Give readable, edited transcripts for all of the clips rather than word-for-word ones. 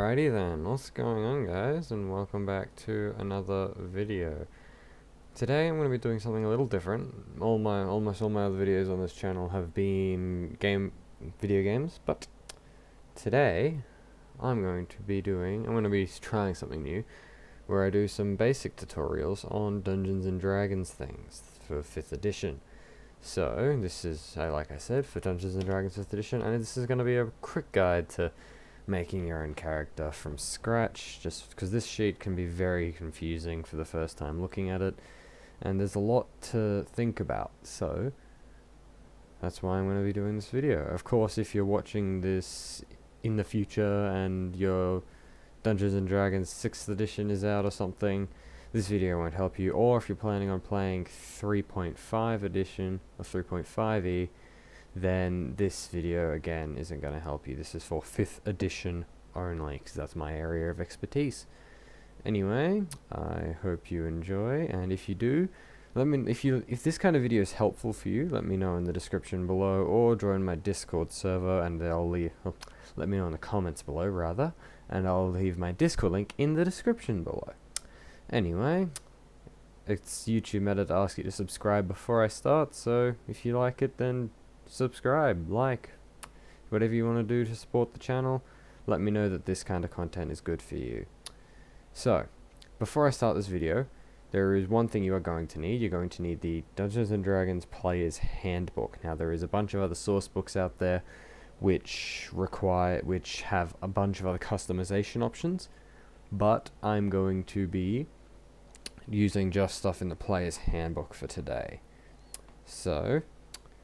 Alrighty then, what's going on guys, and welcome back to another video. Today I'm going to be doing something a little different. Almost all my other videos on this channel have been video games, but today I'm going to be trying something new, where I do some basic tutorials on Dungeons and Dragons things for 5th edition. So this is, like I said, for Dungeons and Dragons 5th edition, and this is going to be a quick guide to making your own character from scratch, just because this sheet can be very confusing for the first time looking at it, and there's a lot to think about, so that's why I'm going to be doing this video. Of course, if you're watching this in the future and your Dungeons and Dragons 6th edition is out or something, this video won't help you. Or if you're planning on playing 3.5 edition or 3.5e, then this video again isn't going to help you. This is for 5th edition only, because that's my area of expertise. Anyway, I hope you enjoy, and if you do, if this kind of video is helpful for you, let me know in the description below, or join my Discord server, and let me know in the comments below rather, and I'll leave my Discord link in the description below. Anyway, it's YouTube meta to ask you to subscribe before I start, so if you like it, then subscribe, like, whatever you want to do to support the channel. Let me know that this kind of content is good for you. So, before I start this video, there is one thing you are going to need. You're going to need the Dungeons and Dragons Player's Handbook. Now, there is a bunch of other source books out there which have a bunch of other customization options, but I'm going to be using just stuff in the Player's Handbook for today. So,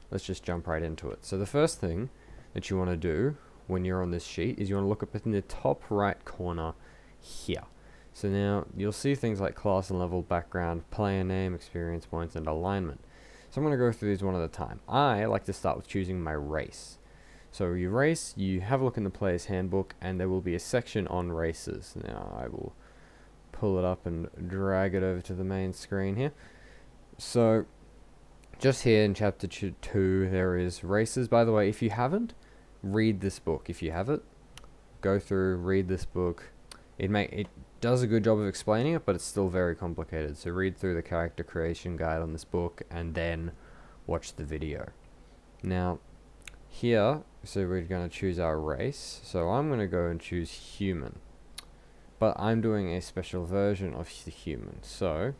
let's just jump right into it. So the first thing that you want to do when you're on this sheet is you want to look up in the top right corner here. So now you'll see things like class and level, background, player name, experience points, and alignment. So I'm going to go through these one at a time. I like to start with choosing my race. So your race, you have a look in the Player's Handbook, and there will be a section on races. Now I will pull it up and drag it over to the main screen here. So just here in chapter 2 there is races. By the way, if you haven't, read this book. If you have it, go through, read this book. It does a good job of explaining it, but it's still very complicated. So read through the character creation guide on this book and then watch the video. Now here, so we're going to choose our race. So I'm going to go and choose human, but I'm doing a special version of the human. So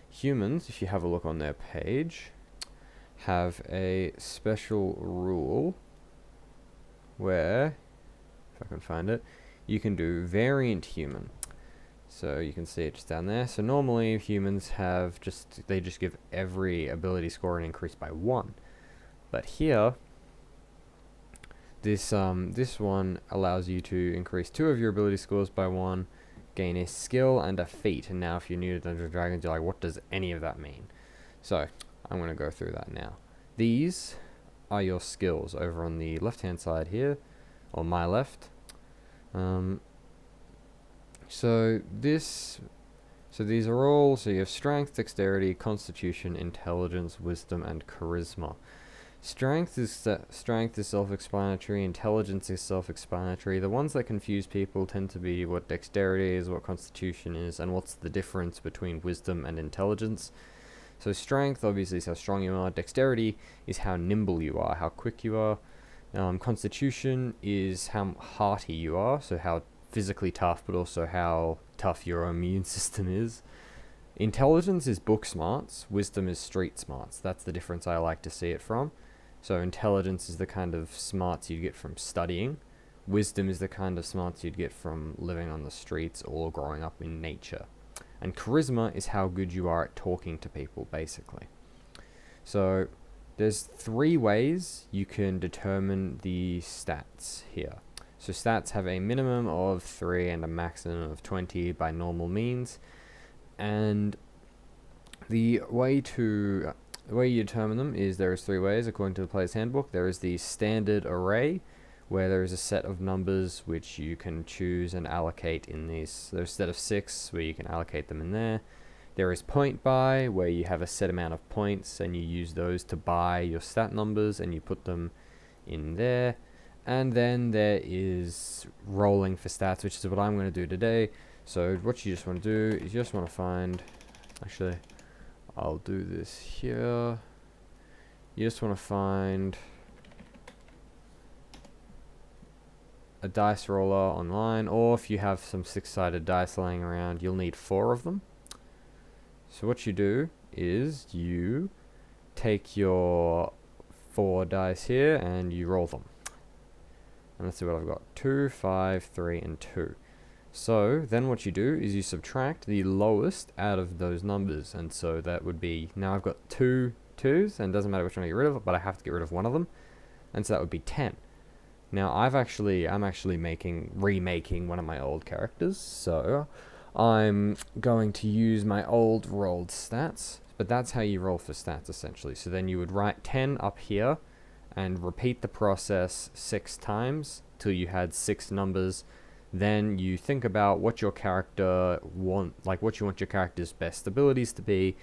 humans, if you have a look on their page, have a special rule where, if I can find it, you can do variant human. So you can see it just down there. So normally humans have they just give every ability score an increase by 1. But here, this one allows you to increase 2 of your ability scores by 1, gain a skill and a feat. And now if you're new to Dungeons & Dragons, you're like, what does any of that mean? So I'm going to go through that now. These are your skills over on the left hand side here, or my left. So these are all, so you have strength, dexterity, constitution, intelligence, wisdom, and charisma. Strength is self-explanatory, intelligence is self-explanatory. The ones that confuse people tend to be what dexterity is, what constitution is, and what's the difference between wisdom and intelligence. So strength obviously is how strong you are, dexterity is how nimble you are, how quick you are, constitution is how hearty you are, so how physically tough, but also how tough your immune system is. Intelligence is book smarts, wisdom is street smarts. That's the difference I like to see it from. So intelligence is the kind of smarts you'd get from studying. Wisdom is the kind of smarts you'd get from living on the streets or growing up in nature. And charisma is how good you are at talking to people, basically. So there's 3 ways you can determine the stats here. So stats have a minimum of 3 and a maximum of 20 by normal means. And the way you determine them is there is 3 ways according to the Player's Handbook. There is the standard array, where there is a set of numbers which you can choose and allocate in these. There's a set of 6 where you can allocate them in there. There is point buy, where you have a set amount of points and you use those to buy your stat numbers and you put them in there. And then there is rolling for stats, which is what I'm going to do today. So what you just want to do is you just want to find, actually, I'll do this here. You just want to find a dice roller online, or if you have some 6-sided dice laying around, you'll need 4 of them. So what you do is you take your 4 dice here and you roll them. And let's see what I've got. 2, 5, 3, and 2. So then what you do is you subtract the lowest out of those numbers. And so that would be, now I've got 2 2s, and it doesn't matter which one I get rid of, but I have to get rid of one of them. And so that would be 10. Now I'm actually remaking one of my old characters. So I'm going to use my old rolled stats. But that's how you roll for stats essentially. So then you would write 10 up here and repeat the process 6 times till you had 6 numbers. Then you think about what your character what you want your character's best abilities to be,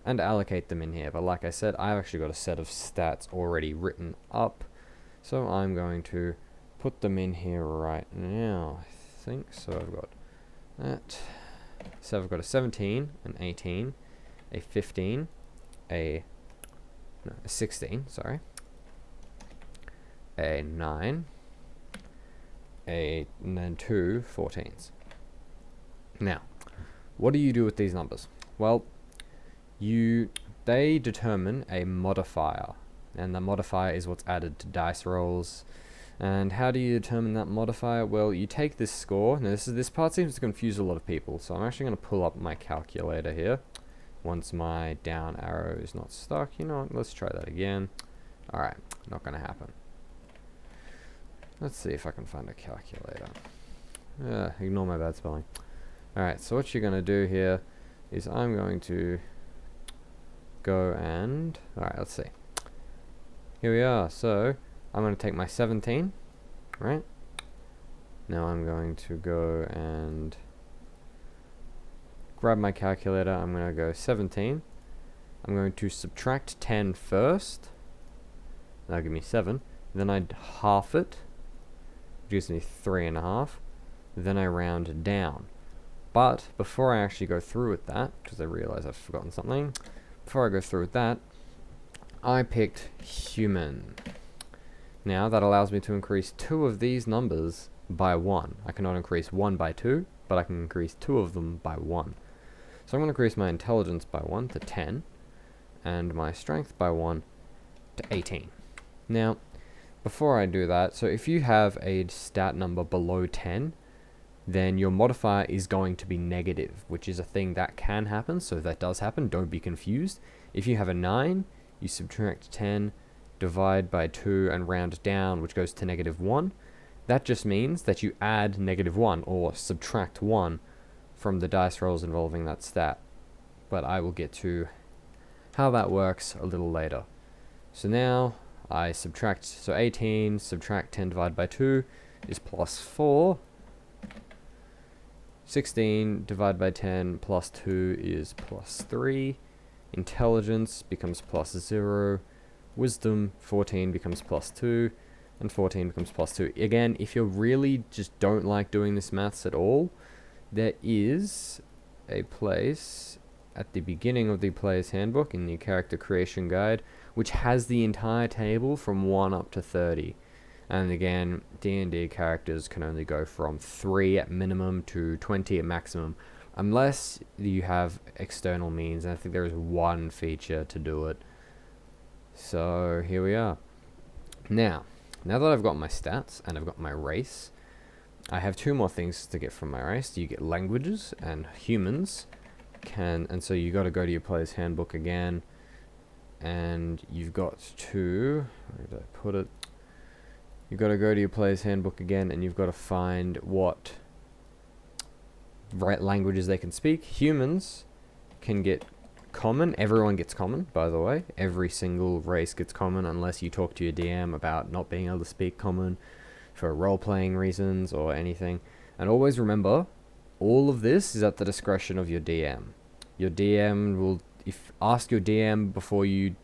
and allocate them in here. But like I said, I've actually got a set of stats already written up, so I'm going to put them in here right now, I think. So I've got that. So I've got a 17, an 18, a 15, a 16, sorry, a 9, and then 2 14s. Now, what do you do with these numbers? Well, they determine a modifier, and the modifier is what's added to dice rolls. And how do you determine that modifier? Well, you take this score. Now, this part seems to confuse a lot of people, so I'm actually going to pull up my calculator here. Once my down arrow is not stuck, you know what, let's try that again. Alright, not going to happen. Let's see if I can find a calculator. Ignore my bad spelling. Alright, so what you're going to do here is I'm going to go and... Alright, let's see. Here we are. So, I'm going to take my 17, right? Now I'm going to go and grab my calculator. I'm going to go 17. I'm going to subtract 10 first. That'll give me 7. Then I'd half it, which gives me 3.5. Then I round down. But before I actually go through with that, because I realize I've forgotten something, before I go through with that, I picked human. Now that allows me to increase 2 of these numbers by 1. I cannot increase 1 by 2, but I can increase 2 of them by 1. So I'm going to increase my intelligence by 1 to 10, and my strength by 1 to 18. Now, before I do that, so if you have a stat number below 10, then your modifier is going to be negative, which is a thing that can happen. So if that does happen, don't be confused. If you have a 9, you subtract 10, divide by 2, and round down, which goes to -1. That just means that you add -1 or subtract 1 from the dice rolls involving that stat. But I will get to how that works a little later. So now I subtract, so 18 subtract 10 divided by 2 is +4. 16 divided by 10 plus 2 is +3. Intelligence becomes +0. Wisdom 14 becomes +2. And 14 becomes +2. Again, if you really just don't like doing this maths at all, there is a place at the beginning of the player's handbook in the character creation guide which has the entire table from 1 up to 30. And again, D&D characters can only go from 3 at minimum to 20 at maximum, unless you have external means, and I think there is one feature to do it. So here we are. Now that I've got my stats and I've got my race, I have 2 more things to get from my race. You get languages, and humans can, and so you got to go to your player's handbook again, and you've got to, where did I put it? You've got to go to your player's handbook again, and you've got to find what right languages they can speak. Humans can get common. Everyone gets common, by the way. Every single race gets common, unless you talk to your DM about not being able to speak common for role-playing reasons or anything. And always remember, all of this is at the discretion of your DM. Your DM will ask your DM before you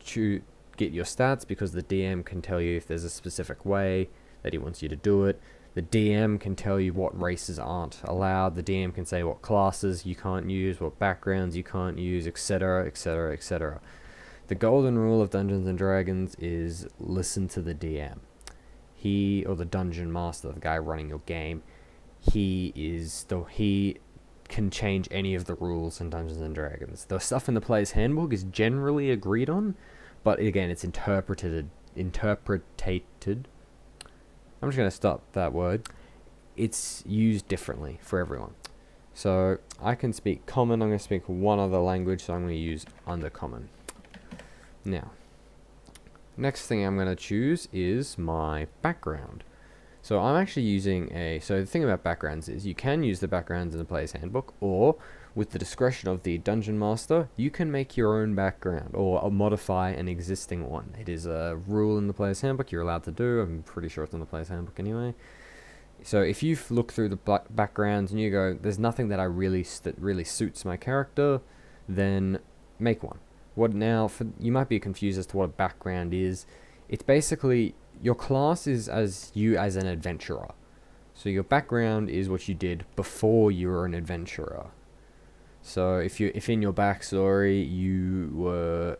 get your stats, because the DM can tell you if there's a specific way that he wants you to do it. The DM can tell you what races aren't allowed. The DM can say what classes you can't use, what backgrounds you can't use, etc., etc., etc. The golden rule of Dungeons and Dragons is listen to the DM. He, or the dungeon master, the guy running your game, he can change any of the rules in Dungeons and Dragons. The stuff in the player's handbook is generally agreed on, but again, it's interpreted. I'm just going to stop that word. It's used differently for everyone. So I can speak common. I'm going to speak one other language, so I'm going to use undercommon. Now, next thing I'm going to choose is my background. So I'm actually using so the thing about backgrounds is you can use the backgrounds in the player's handbook, or with the discretion of the dungeon master, you can make your own background or modify an existing one. It is a rule in the player's handbook you're allowed to do. I'm pretty sure it's in the player's handbook anyway. So if you look through the backgrounds and you go, there's nothing that really suits my character, then make one. You might be confused as to what a background is. It's basically your class is as an adventurer. So your background is what you did before you were an adventurer. So if in your backstory you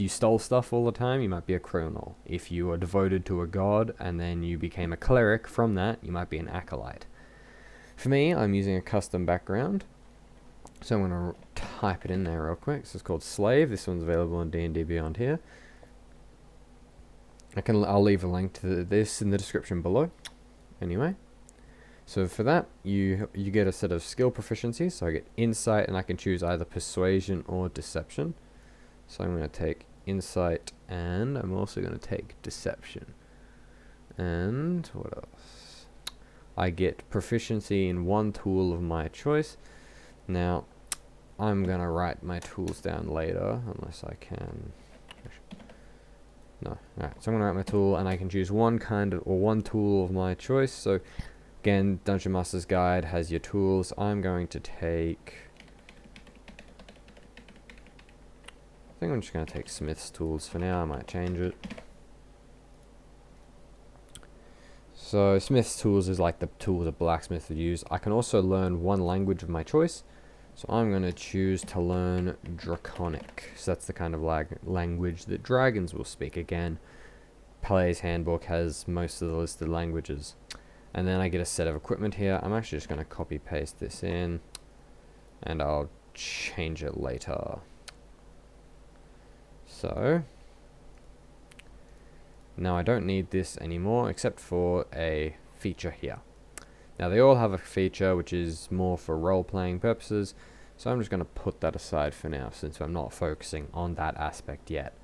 stole stuff all the time, you might be a criminal. If you were devoted to a god and then you became a cleric from that, you might be an acolyte. For me, I'm using a custom background. So I'm going to type it in there real quick. So it's called Slave. This one's available in D&D Beyond here. I'll leave a link to this in the description below. Anyway, so for that, you get a set of skill proficiencies. So I get Insight, and I can choose either Persuasion or Deception. So I'm going to take Insight, and I'm also going to take Deception. And what else? I get proficiency in one tool of my choice. Now, I'm going to write my tools down later, unless I can. No. Alright, so I'm going to write my tool, and I can choose one tool of my choice. So, again, Dungeon Master's Guide has your tools. I'm going to take... I think I'm just going to take Smith's tools for now. I might change it. So, Smith's tools is like the tools a blacksmith would use. I can also learn one language of my choice. So I'm going to choose to learn Draconic. So that's the kind of language that dragons will speak. Again, Player's Handbook has most of the listed languages. And then I get a set of equipment here. I'm actually just going to copy paste this in, and I'll change it later. So now I don't need this anymore except for a feature here. Now they all have a feature which is more for role-playing purposes, so I'm just going to put that aside for now since I'm not focusing on that aspect yet.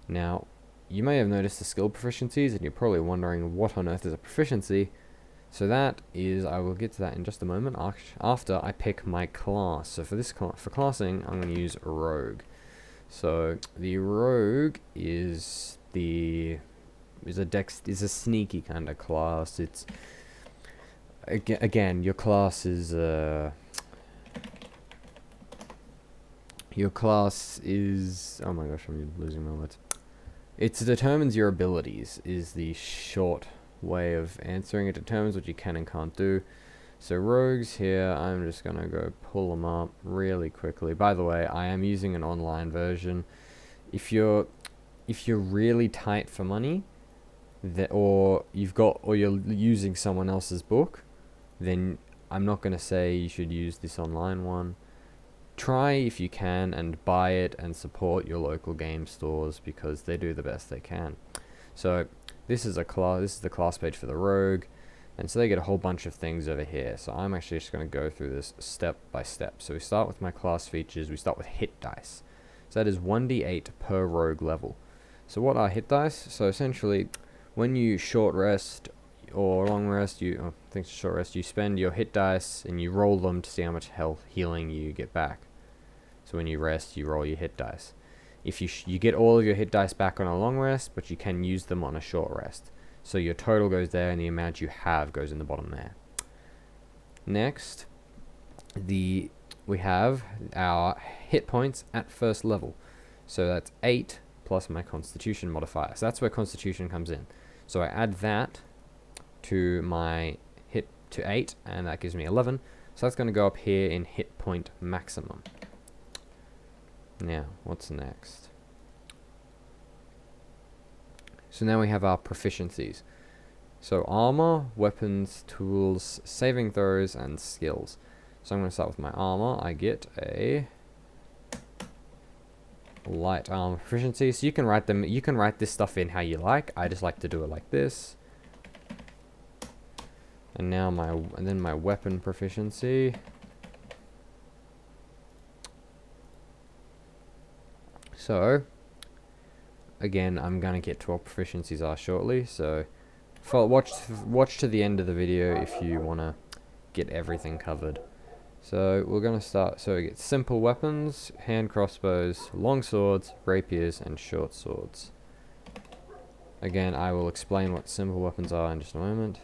Now, you may have noticed the skill proficiencies and you're probably wondering what on earth is a proficiency. So that is, I will get to that in just a moment after I pick my class. So for classing, I'm going to use Rogue. So the Rogue is a sneaky kind of class. It's again, your class is oh my gosh, I'm losing my words. It determines your abilities is the short way of answering. It determines what you can and can't do. So rogues here, I'm just gonna go pull them up really quickly. By the way, I am using an online version. If you're really tight for money, or you're using someone else's book, then I'm not going to say you should use this online one. Try if you can and buy it and support your local game stores because they do the best they can. So this is the class page for the Rogue, and so they get a whole bunch of things over here. So I'm actually just going to go through this step by step. So we start with my class features. We start with hit dice. So that is 1d8 per Rogue level. So what are hit dice? So essentially, when you short rest or long rest, you spend your hit dice and you roll them to see how much health healing you get back. So when you rest, you roll your hit dice. If you get all of your hit dice back on a long rest, but you can use them on a short rest. So your total goes there and the amount you have goes in the bottom there. Next, we have our hit points at first level. So that's 8 plus my Constitution modifier. So that's where Constitution comes in. So I add that to my hit to 8, and that gives me 11. So that's going to go up here in hit point maximum. Now, what's next? So now we have our proficiencies. So armor, weapons, tools, saving throws, and skills. So I'm going to start with my armor. I get a light armor proficiency. So you can write them. You can write this stuff in how you like. I just like to do it like this. And now then my weapon proficiency. So again, I'm gonna get to what proficiencies are shortly. So watch to the end of the video if you wanna get everything covered. So we're gonna start. So we get simple weapons, hand crossbows, long swords, rapiers, and short swords. Again, I will explain what simple weapons are in just a moment.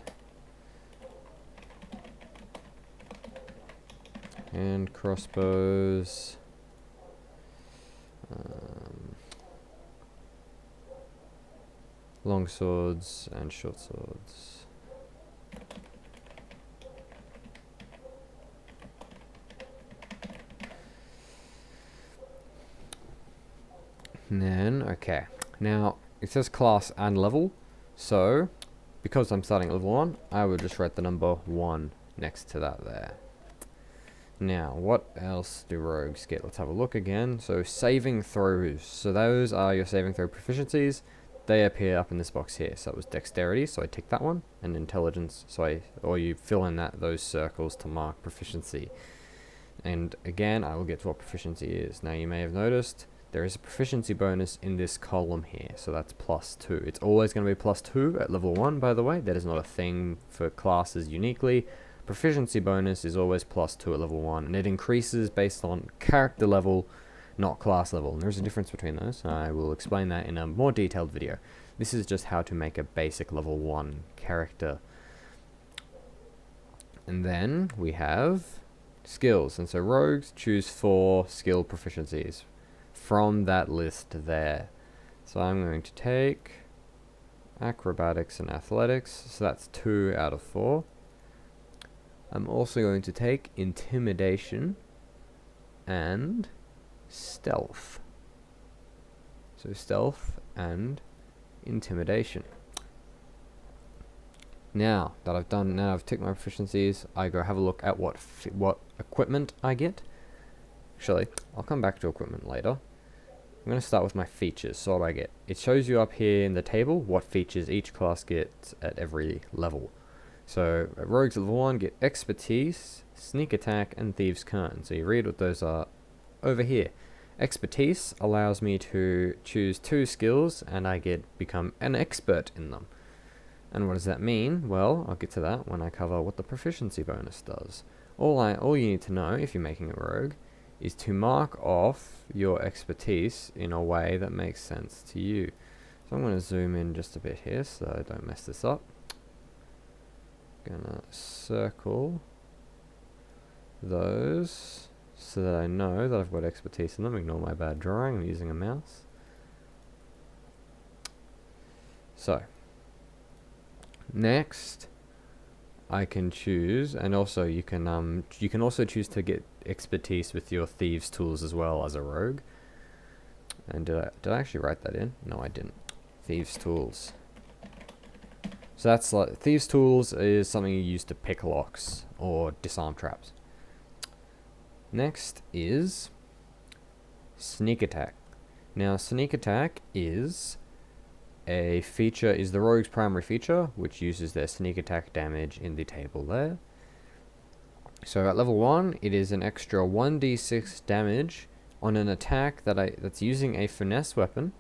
And crossbows. Long swords and short swords. And then, okay. Now, it says class and level. So, because I'm starting at level 1, I will just write the number 1 next to that there. Now, what else do rogues get? Let's have a look again. So, saving throws. So, those are your saving throw proficiencies. They appear up in this box here. So, it was dexterity, so I tick that one. And intelligence, or you fill in those circles to mark proficiency. And again, I will get to what proficiency is. Now, you may have noticed there is a proficiency bonus in this column here. So, that's +2. It's always going to be +2 at level 1, by the way. That is not a thing for classes uniquely. Proficiency bonus is always +2 at level 1, and it increases based on character level, not class level. And there's a difference between those. I will explain that in a more detailed video. This is just how to make a basic level 1 character. And then we have skills. And so rogues choose 4 skill proficiencies from that list there. So I'm going to take acrobatics and athletics. So that's 2 out of 4. I'm also going to take intimidation and stealth. So stealth and intimidation. Now that I've ticked my proficiencies, I go have a look at what equipment I get. Actually, I'll come back to equipment later. I'm going to start with my features. So what do I get? It shows you up here in the table what features each class gets at every level. So, rogues level 1 get expertise, sneak attack, and thieves' cone. So you read what those are over here. Expertise allows me to choose 2 skills, and I become an expert in them. And what does that mean? Well, I'll get to that when I cover what the proficiency bonus does. All you need to know if you're making a rogue is to mark off your expertise in a way that makes sense to you. So I'm going to zoom in just a bit here so I don't mess this up. Gonna circle those so that I know that I've got expertise in them. Ignore my bad drawing, I'm using a mouse. So next I can choose, and also you can also choose to get expertise with your thieves tools as well as a rogue. And did I actually write that in? No, I didn't. Thieves tools. So that's like thieves' tools is something you use to pick locks or disarm traps. Next is sneak attack. Now sneak attack is the rogue's primary feature, which uses their sneak attack damage in the table there. So at level 1, it is an extra 1d6 damage on an attack that's using a finesse weapon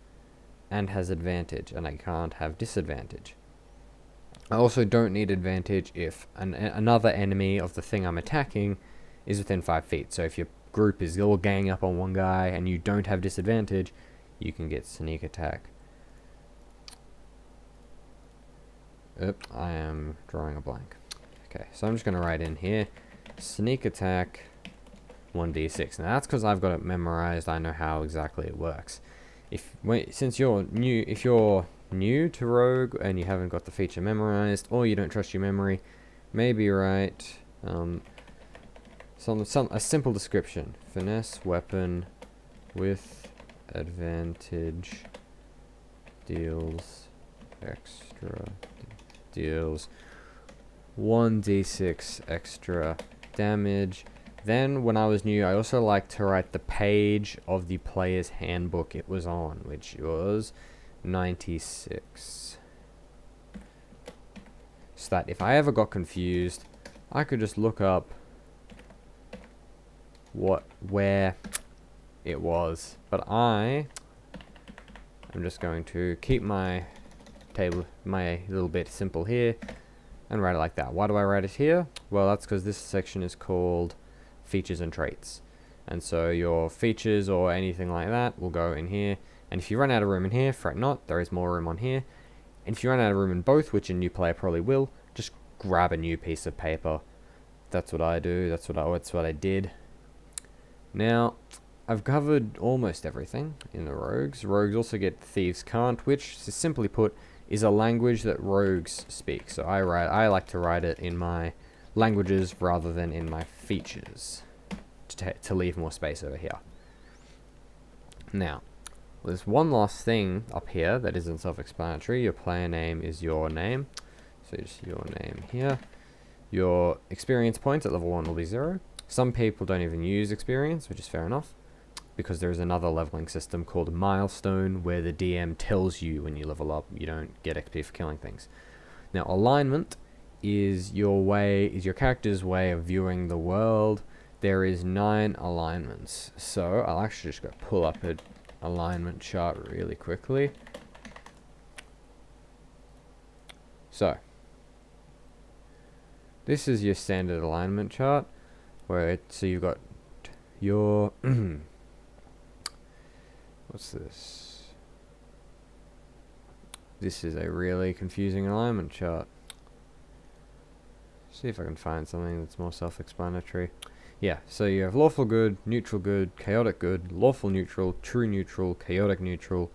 and has advantage, and I can't have disadvantage. I also don't need advantage if another enemy of the thing I'm attacking is within 5 feet. So if your group is all ganging up on one guy and you don't have disadvantage, you can get sneak attack. Oops, I am drawing a blank. Okay, so I'm just going to write in here, sneak attack 1d6. Now that's because I've got it memorized. I know how exactly it works. Since you're new new to Rogue and you haven't got the feature memorized, or you don't trust your memory, maybe write a simple description. Finesse weapon with advantage deals 1d6 extra damage. Then when I was new, I also liked to write the page of the player's handbook it was on, which was 96. So that if I ever got confused, I could just look up where it was. But I'm just going to keep my little bit simple here and write it like that. Why do I write it here? Well, that's because this section is called features and traits, and so your features or anything like that will go in here, and if you run out of room in here, fret not, there is more room on here, and if you run out of room in both, which a new player probably will, just grab a new piece of paper. That's what I do, that's what I did. Now I've covered almost everything in the rogues. Rogues also get thieves can't, which simply put is a language that rogues speak, so I like to write it in my languages rather than in my features to leave more space over here. Now, there's one last thing up here that isn't self-explanatory. Your player name is your name, so just your name here. Your experience points at level 1 will be 0. Some people don't even use experience, which is fair enough, because there is another leveling system called Milestone where the DM tells you when you level up you don't get XP for killing things. Now, alignment is your character's way of viewing the world. There is 9 alignments, so I'll actually just go pull up an alignment chart really quickly. So this is your standard alignment chart, where so you've got your what's this? This is a really confusing alignment chart. See if I can find something that's more self-explanatory. Yeah, so you have lawful good, neutral good, chaotic good, lawful neutral, true neutral, chaotic neutral,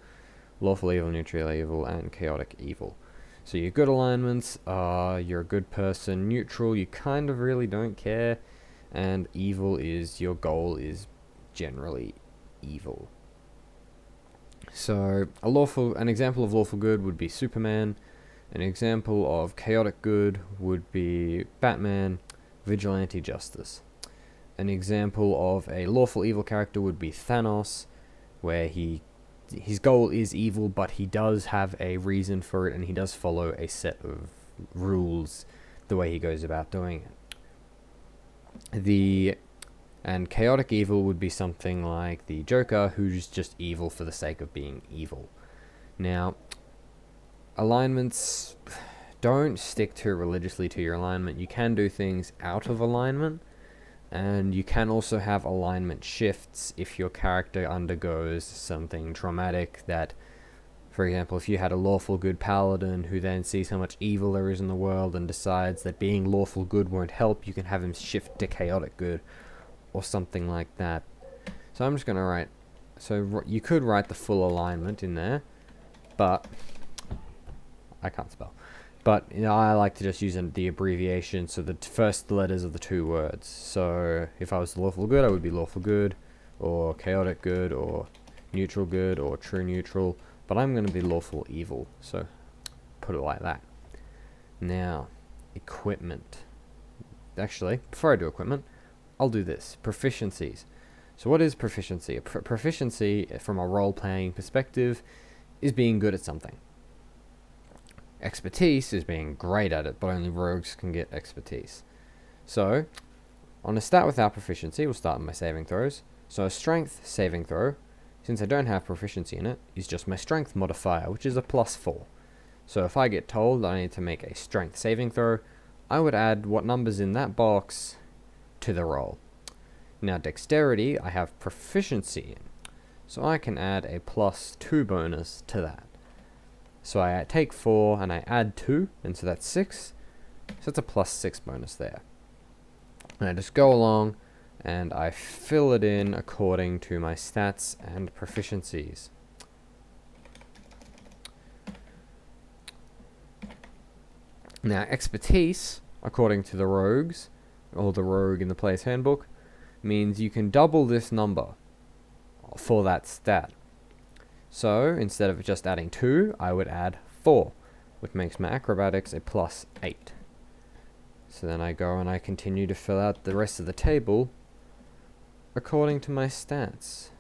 lawful evil, neutral evil, and chaotic evil. So your good alignments are you're a good person, neutral, you kind of really don't care, and evil is your goal is generally evil. So an example of lawful good would be Superman. An example of chaotic good would be Batman, Vigilante Justice. An example of a lawful evil character would be Thanos, where his goal is evil, but he does have a reason for it, and he does follow a set of rules the way he goes about doing it. And chaotic evil would be something like the Joker, who's just evil for the sake of being evil. Now, alignments, don't stick too religiously to your alignment. You can do things out of alignment, and you can also have alignment shifts if your character undergoes something traumatic that, for example, if you had a lawful good paladin who then sees how much evil there is in the world and decides that being lawful good won't help, you can have him shift to chaotic good or something like that. So I'm just going to write, so you could write the full alignment in there, but I can't spell. But I like to just use the abbreviation, so the first letters of the 2 words. So if I was lawful good, I would be lawful good, or chaotic good, or neutral good, or true neutral. But I'm going to be lawful evil, so put it like that. Now, equipment. Actually, before I do equipment, I'll do this. Proficiencies. So what is proficiency? Proficiency, from a role-playing perspective, is being good at something. Expertise is being great at it, but only rogues can get expertise. So, on a stat without proficiency, we'll start with my saving throws. So a strength saving throw, since I don't have proficiency in it, is just my strength modifier, which is a +4. So if I get told that I need to make a strength saving throw, I would add what number's in that box to the roll. Now dexterity, I have proficiency in, so I can add a +2 bonus to that. So I take 4 and I add 2, and so that's 6. So it's a +6 bonus there. And I just go along and I fill it in according to my stats and proficiencies. Now, expertise, according to the rogues, or the rogue in the player's handbook, means you can double this number for that stat. So, instead of just adding 2, I would add 4, which makes my acrobatics a +8. So then I go and I continue to fill out the rest of the table according to my stats.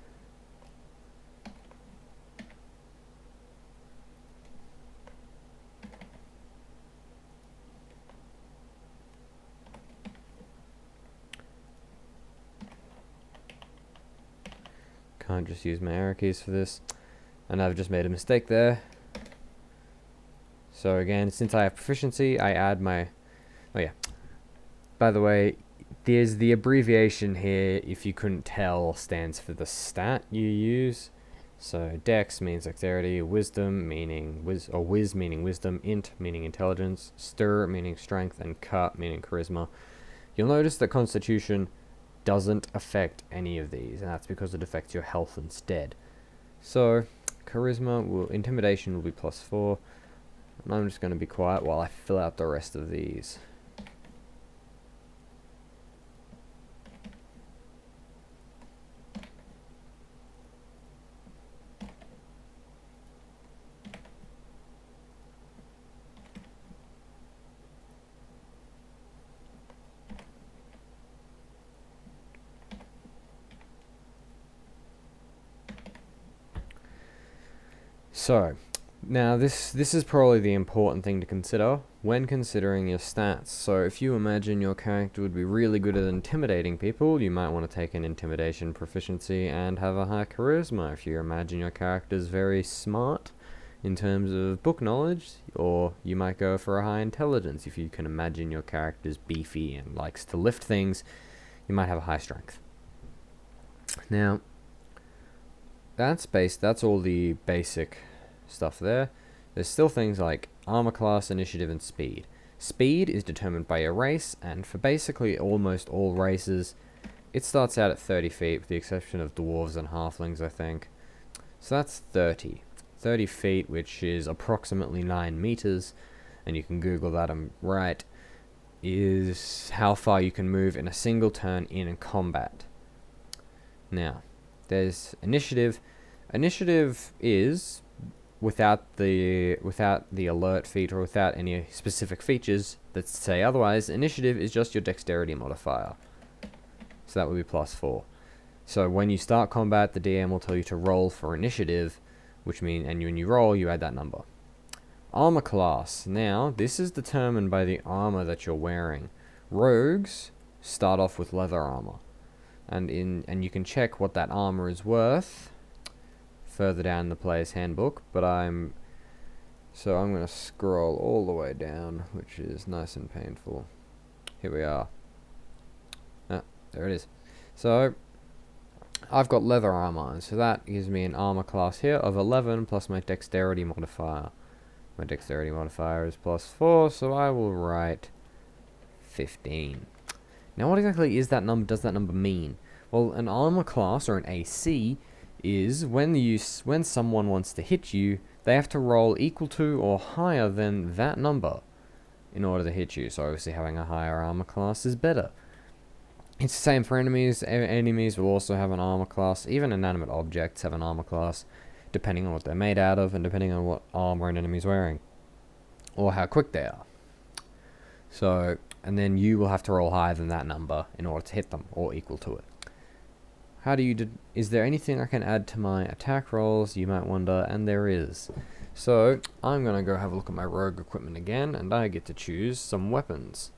Can't just use my arrow keys for this, and I've just made a mistake there. So again, since I have proficiency, I add my, oh yeah, by the way, there's the abbreviation here, if you couldn't tell, stands for the stat you use. So dex means dexterity, wisdom meaning wiz meaning wisdom, int meaning intelligence, stir meaning strength, and cut meaning charisma. You'll notice that constitution doesn't affect any of these, and that's because it affects your health instead. So intimidation will be +4, and I'm just going to be quiet while I fill out the rest of these. So, now this is probably the important thing to consider when considering your stats. So if you imagine your character would be really good at intimidating people, you might want to take an intimidation proficiency and have a high charisma. If you imagine your character is very smart in terms of book knowledge, or you might go for a high intelligence. If you can imagine your character is beefy and likes to lift things, you might have a high strength. Now, that's all the basic stuff there. There's still things like armor class, initiative, and speed. Speed is determined by your race, and for basically almost all races, it starts out at 30 feet, with the exception of dwarves and halflings, I think. So that's 30 feet, which is approximately 9 meters, and you can Google that, I'm right, is how far you can move in a single turn in combat. Now, there's initiative. Initiative is without the alert feat, or without any specific features that say otherwise. Initiative is just your dexterity modifier. So that would be +4. So when you start combat, the DM will tell you to roll for initiative, which means, and when you roll, you add that number. Armor class. Now, this is determined by the armor that you're wearing. Rogues start off with leather armor, and you can check what that armor is worth further down the player's handbook, but I'm going to scroll all the way down, which is nice and painful. Here we are. Ah, there it is. So I've got leather armor, and so that gives me an armor class here of 11 plus my dexterity modifier. My dexterity modifier is +4, so I will write 15. Now, what exactly is that number? Does that number mean? Well, an armor class, or an AC, is when someone wants to hit you, they have to roll equal to or higher than that number in order to hit you. So obviously having a higher armor class is better. It's the same for enemies. Enemies will also have an armor class. Even inanimate objects have an armor class, depending on what they're made out of and depending on what armor an enemy's wearing, or how quick they are. So, and then you will have to roll higher than that number in order to hit them, or equal to it. How do you is there anything I can add to my attack rolls, you might wonder, and there is. So, I'm going to go have a look at my rogue equipment again, and I get to choose some weapons.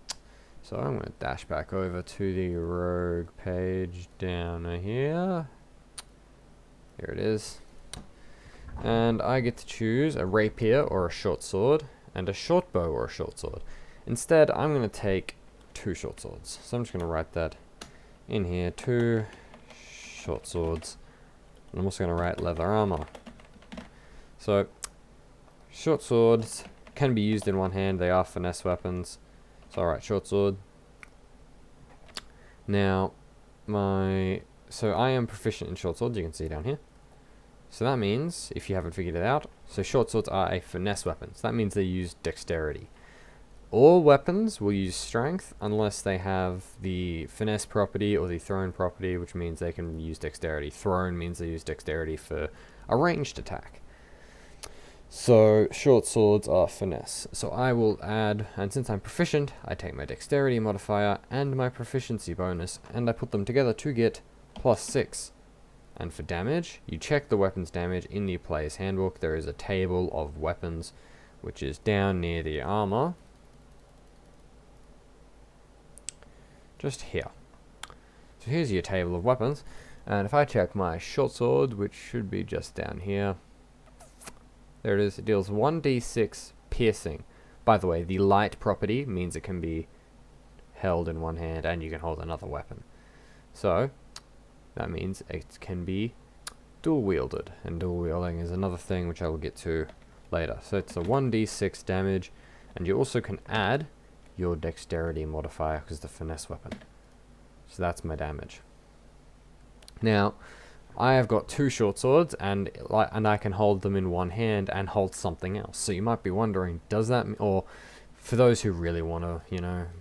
So I'm going to dash back over to the rogue page down here. Here it is. And I get to choose a rapier or a short sword, and a short bow or a short sword. Instead, I'm going to take 2 short swords. So I'm just going to write that in here, 2 short swords. And I'm also going to write leather armor. So, short swords can be used in one hand. They are finesse weapons. So I'll write short sword. Now, so I am proficient in short swords. You can see down here. So that means, if you haven't figured it out, so short swords are a finesse weapon. So that means they use dexterity. all weapons will use strength unless they have the finesse property or the thrown property, which means they can use dexterity. Thrown means they use dexterity for a ranged attack. So short swords are finesse. So I will add, and since I'm proficient, I take my dexterity modifier and my proficiency bonus, and I put them together to get +6. And for damage, you check the weapon's damage in the player's handbook. There is a table of weapons, which is down near the armor. Just here. So here's your table of weapons, and if I check my short sword, which should be just down here, there it is. It deals 1d6 piercing. By the way, the light property means it can be held in one hand and you can hold another weapon. So that means it can be dual wielded, and dual wielding is another thing which I will get to later. So it's a 1d6 damage, and you also can add your dexterity modifier because it's a finesse weapon. So that's my damage. Now, I have got 2 short swords, and I can hold them in one hand and hold something else. So you might be wondering, does that, or for those who really want to,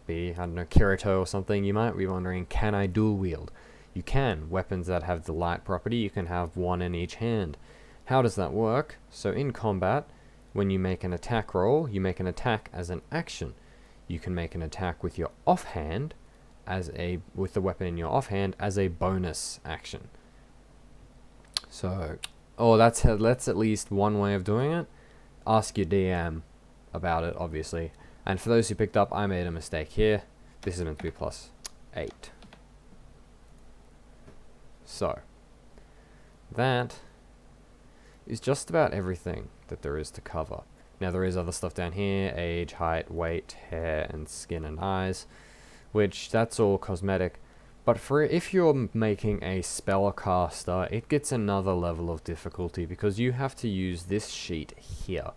be, I don't know, Kirito or something, you might be wondering, can I dual wield? You can. Weapons that have the light property, you can have one in each hand. How does that work? So in combat, when you make an attack roll, you make an attack as an action. You can make an attack with your offhand with the weapon in your offhand as a bonus action. So, that's at least one way of doing it. Ask your DM about it, obviously. And for those who picked up, I made a mistake here. This is meant to be +8. So, that is just about everything that there is to cover. Now there is other stuff down here: age, height, weight, hair, and skin and eyes, which that's all cosmetic. But if you're making a spellcaster, it gets another level of difficulty because you have to use this sheet here.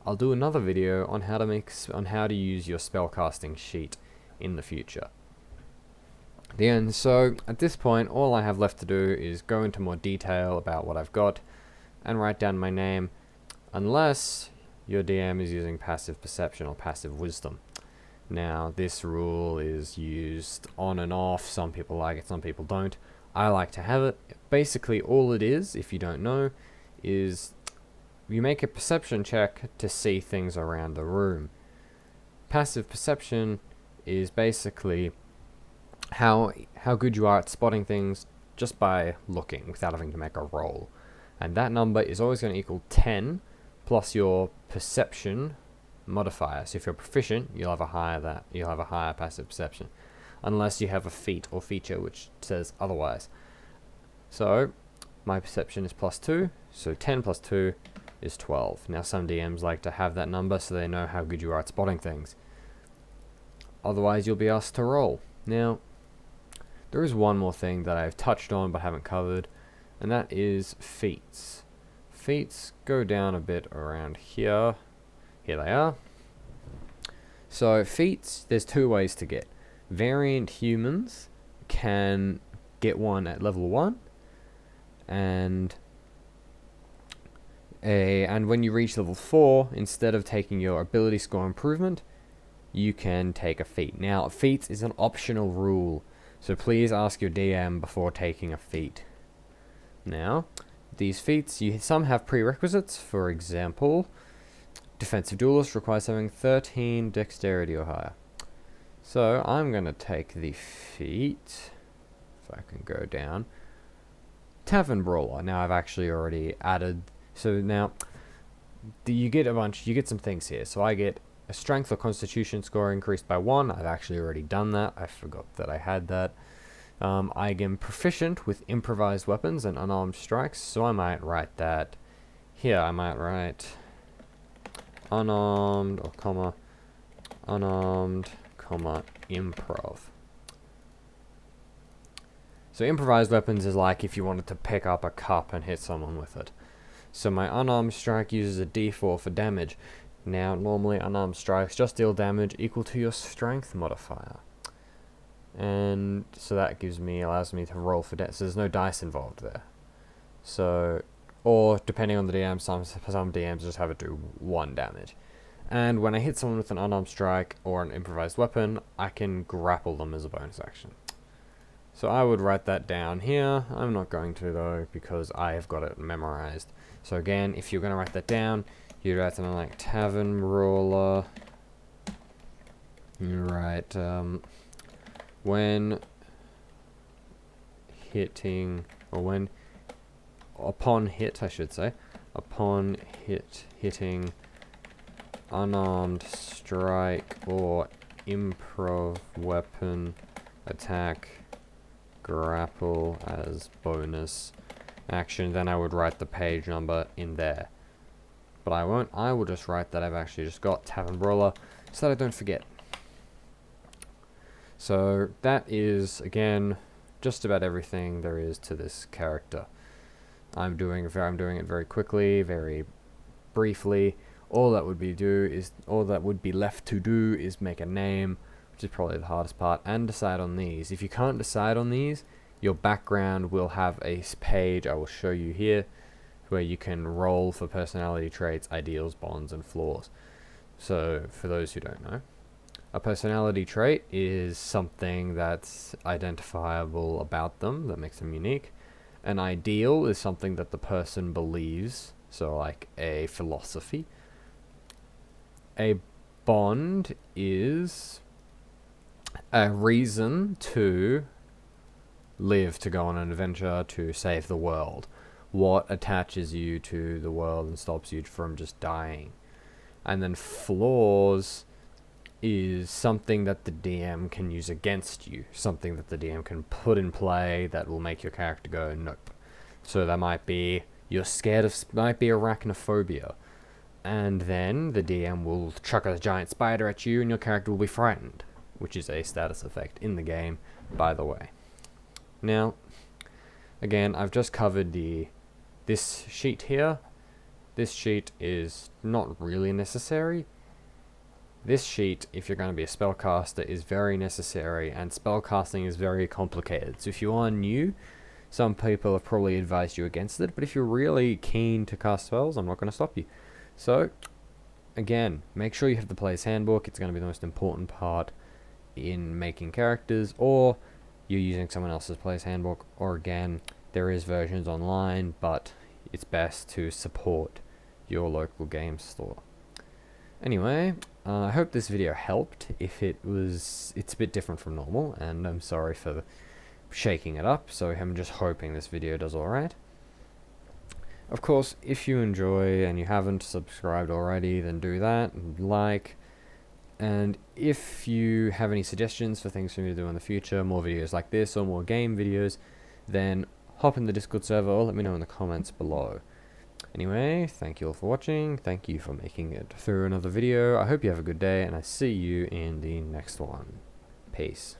I'll do another video on how to use your spellcasting sheet in the future. So at this point, all I have left to do is go into more detail about what I've got and write down my name, unless your DM is using passive perception or passive wisdom. Now, this rule is used on and off. Some people like it, some people don't. I like to have it. Basically, all it is, if you don't know, is you make a perception check to see things around the room. Passive perception is basically how good you are at spotting things just by looking without having to make a roll. And that number is always going to equal 10 plus your perception modifier. So if you're proficient, you'll have a higher passive perception, unless you have a feat or feature which says otherwise. So my perception is +2, so 10 plus 2 is 12. Now some DMs like to have that number so they know how good you are at spotting things. Otherwise you'll be asked to roll. Now there is one more thing that I've touched on but haven't covered, and that is feats. Feats go down a bit around here. Here they are. So feats, there's 2 ways to get. Variant humans can get one at level 1, and when you reach level 4, instead of taking your ability score improvement, you can take a feat. Now, feats is an optional rule, so please ask your DM before taking a feat. Now, these feats, some have prerequisites. For example, Defensive Duelist requires having 13 dexterity or higher. So I'm going to take the feat, if I can go down. Tavern Brawler. Now I've actually already added, so now you get some things here. So I get a strength or constitution score increased by 1. I've actually already done that. I forgot that I had that. I am proficient with improvised weapons and unarmed strikes, so I might write that here. I might write unarmed or unarmed, improv. So improvised weapons is like if you wanted to pick up a cup and hit someone with it. So my unarmed strike uses a d4 for damage. Now normally unarmed strikes just deal damage equal to your strength modifier. And so that allows me to roll for so there's no dice involved there. So, or depending on the DM, some DMs just have it do 1 damage. And when I hit someone with an unarmed strike or an improvised weapon, I can grapple them as a bonus action. So I would write that down here. I'm not going to though, because I have got it memorized. So again, if you're going to write that down, you write something like Tavern Brawler. You write, when hitting, or when, upon hit, I should say, upon hitting unarmed strike or improv weapon attack, grapple as bonus action, then I would write the page number in there. But I won't, I will just write that I've actually just got Tavern Brawler so that I don't forget. So that is, again, just about everything there is to this character. I'm doing it very quickly, very briefly. All that would be left to do is make a name, which is probably the hardest part, and decide on these. If you can't decide on these, your background will have a page I will show you here, where you can roll for personality traits, ideals, bonds, and flaws. So, for those who don't know, a personality trait is something that's identifiable about them, that makes them unique. An ideal is something that the person believes, so like a philosophy. A bond is a reason to live, to go on an adventure, to save the world. What attaches you to the world and stops you from just dying. And then flaws is something that the DM can use against you, something that the DM can put in play that will make your character go nope. So that might be you're scared of, might be arachnophobia, and then the DM will chuck a giant spider at you and your character will be frightened, which is a status effect in the game, by the way. Now, again, I've just covered this sheet here. This sheet is not really necessary. This sheet, if you're going to be a spellcaster, is very necessary, and spellcasting is very complicated. So if you are new, some people have probably advised you against it, but if you're really keen to cast spells, I'm not going to stop you. So, again, make sure you have the player's handbook. It's going to be the most important part in making characters, or you're using someone else's player's handbook, or again, there is versions online, but it's best to support your local game store. Anyway, I hope this video helped. If it's a bit different from normal, and I'm sorry for shaking it up, so I'm just hoping this video does alright. Of course, if you enjoy and you haven't subscribed already, then do that, and like. And if you have any suggestions for things for me to do in the future, more videos like this or more game videos, then hop in the Discord server or let me know in the comments below. Anyway, thank you all for watching, thank you for making it through another video, I hope you have a good day, and I see you in the next one. Peace.